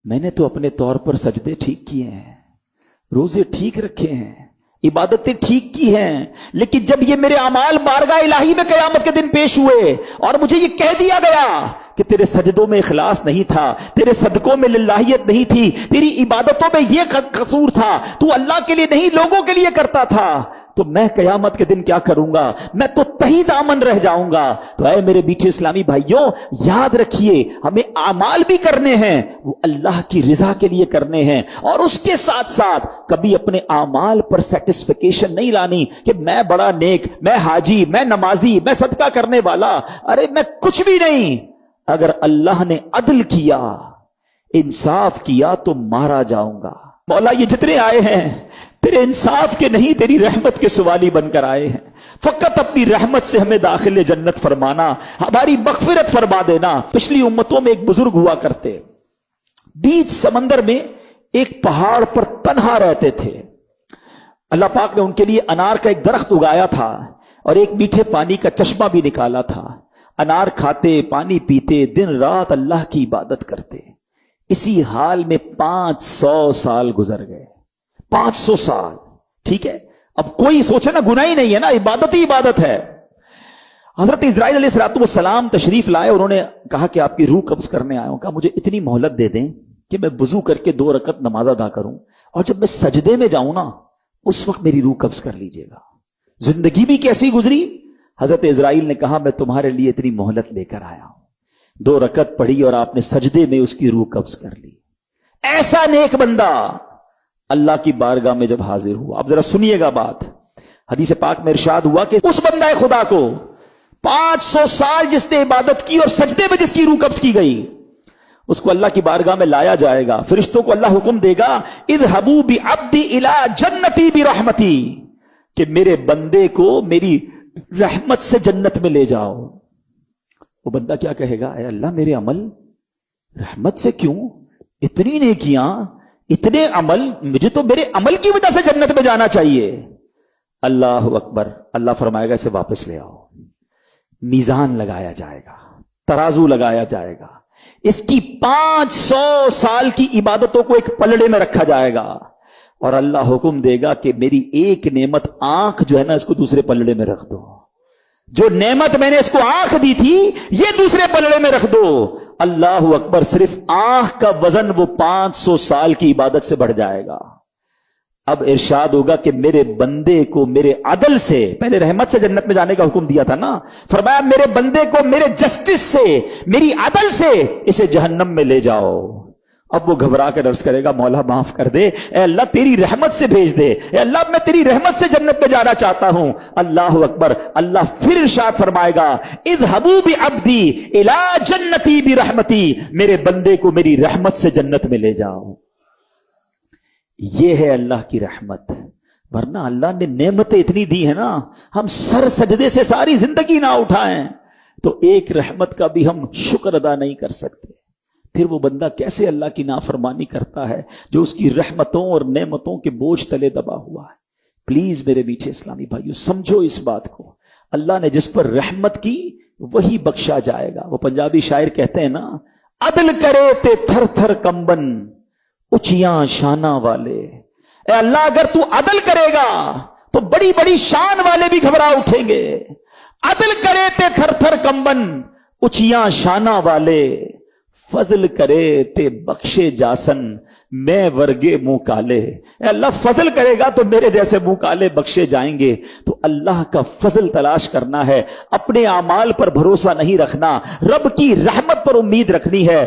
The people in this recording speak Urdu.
میں نے تو اپنے طور پر سجدے ٹھیک کیے ہیں, روزے ٹھیک رکھے ہیں, عبادتیں ٹھیک کی ہیں, لیکن جب یہ میرے اعمال بارگاہ الہی میں قیامت کے دن پیش ہوئے اور مجھے یہ کہہ دیا گیا کہ تیرے سجدوں میں اخلاص نہیں تھا, تیرے صدقوں میں للہیت نہیں تھی, تیری عبادتوں میں یہ قصور تھا, تو اللہ کے لیے نہیں لوگوں کے لیے کرتا تھا, تو میں قیامت کے دن کیا کروں گا؟ میں تو تہی دامن رہ جاؤں گا. تو اے میرے میٹھے اسلامی بھائیوں, یاد رکھیے ہمیں اعمال بھی کرنے ہیں, وہ اللہ کی رضا کے لیے کرنے ہیں, اور اس کے ساتھ ساتھ کبھی اپنے اعمال پر سیٹسفیکیشن نہیں لانی کہ میں بڑا نیک, میں حاجی, میں نمازی, میں صدقہ کرنے والا. ارے میں کچھ بھی نہیں. اگر اللہ نے عدل کیا, انصاف کیا تو مارا جاؤں گا. مولا یہ جتنے آئے ہیں تیرے انصاف کے نہیں, تیری رحمت کے سوالی بن کر آئے ہیں. فقط اپنی رحمت سے ہمیں داخل جنت فرمانا, ہماری مغفرت فرما دینا. پچھلی امتوں میں ایک بزرگ ہوا کرتے, بیچ سمندر میں ایک پہاڑ پر تنہا رہتے تھے. اللہ پاک نے ان کے لیے انار کا ایک درخت اگایا تھا اور ایک میٹھے پانی کا چشمہ بھی نکالا تھا. انار کھاتے, پانی پیتے, دن رات اللہ کی عبادت کرتے. اسی حال میں 500 سال گزر گئے. 500 سال, ٹھیک ہے. اب کوئی سوچے نا, گناہ ہی نہیں ہے نا, عبادت ہی عبادت ہے. حضرت اسرائیل علیہ السلام تشریف لائے, انہوں نے کہا کہ آپ کی روح قبض کرنے آیا ہوں. کہا مجھے اتنی مہلت دے دیں کہ میں وضو کر کے 2 رکعت نماز ادا کروں, اور جب میں سجدے میں جاؤں نا اس وقت میری روح قبض کر لیجئے گا. زندگی بھی کیسی گزری. حضرت اسرائیل نے کہا میں تمہارے لیے اتنی مہلت لے کر آیا ہوں. 2 رکعت پڑھی اور آپ نے سجدے میں اس کی روح قبض کر لی. ایسا نیک بندہ اللہ کی بارگاہ میں جب حاضر ہوا, اب ذرا سنیے گا بات. حدیث پاک میں ارشاد ہوا کہ اس بندہ خدا کو 500 سال جس نے عبادت کی اور سجدے میں جس کی روح قبض کی گئی, اس کو اللہ کی بارگاہ میں لایا جائے گا. فرشتوں کو اللہ حکم دے گا, اذهبوا بعبدی الی جنتی برحمتی, کہ میرے بندے کو میری رحمت سے جنت میں لے جاؤ. وہ بندہ کیا کہے گا؟ اے اللہ میرے عمل رحمت سے کیوں, اتنی نیکیاں, اتنے عمل, مجھے تو میرے عمل کی وجہ سے جنت میں جانا چاہیے. اللہ اکبر. اللہ فرمائے گا اسے واپس لے آؤ. میزان لگایا جائے گا, ترازو لگایا جائے گا, اس کی 500 سال کی عبادتوں کو ایک پلڑے میں رکھا جائے گا, اور اللہ حکم دے گا کہ میری ایک نعمت آنکھ جو ہے نا اس کو دوسرے پلڑے میں رکھ دو. جو نعمت میں نے اس کو آنکھ دی تھی یہ دوسرے پلڑے میں رکھ دو. اللہ اکبر. صرف آنکھ کا وزن وہ 500 سال کی عبادت سے بڑھ جائے گا. اب ارشاد ہوگا کہ میرے بندے کو میرے عدل سے, پہلے رحمت سے جنت میں جانے کا حکم دیا تھا نا, فرمایا میرے بندے کو میرے جسٹس سے, میری عدل سے اسے جہنم میں لے جاؤ. اب وہ گھبرا کر عرض کرے گا مولا معاف کر دے, اے اللہ تیری رحمت سے بھیج دے, اے اللہ میں تیری رحمت سے جنت میں جانا چاہتا ہوں. اللہ اکبر. اللہ پھر ارشاد فرمائے گا, اذهبوا بعبدی الی جنتی برحمتی, میرے بندے کو میری رحمت سے جنت میں لے جاؤ. یہ ہے اللہ کی رحمت. ورنہ اللہ نے نعمتیں اتنی دی ہیں نا, ہم سر سجدے سے ساری زندگی نہ اٹھائیں تو ایک رحمت کا بھی ہم شکر ادا نہیں کر سکتے. پھر وہ بندہ کیسے اللہ کی نافرمانی کرتا ہے جو اس کی رحمتوں اور نعمتوں کے بوجھ تلے دبا ہوا ہے. پلیز میرے میٹھے اسلامی بھائیو سمجھو اس بات کو. اللہ نے جس پر رحمت کی وہی بخشا جائے گا. وہ پنجابی شاعر کہتے ہیں نا, عدل کرے تے تھر تھر کمبن اچیاں شانہ والے. اے اللہ اگر تو عدل کرے گا تو بڑی بڑی شان والے بھی گھبرا اٹھیں گے. عدل کرے تے تھر تھر کمبن اچیاں شانہ والے, فضل کرے تے بخشے جاسن میں ورگے منہ کالے. اے اللہ فضل کرے گا تو میرے جیسے منہ کالے بخشے جائیں گے. تو اللہ کا فضل تلاش کرنا ہے, اپنے اعمال پر بھروسہ نہیں رکھنا, رب کی رحمت پر امید رکھنی ہے.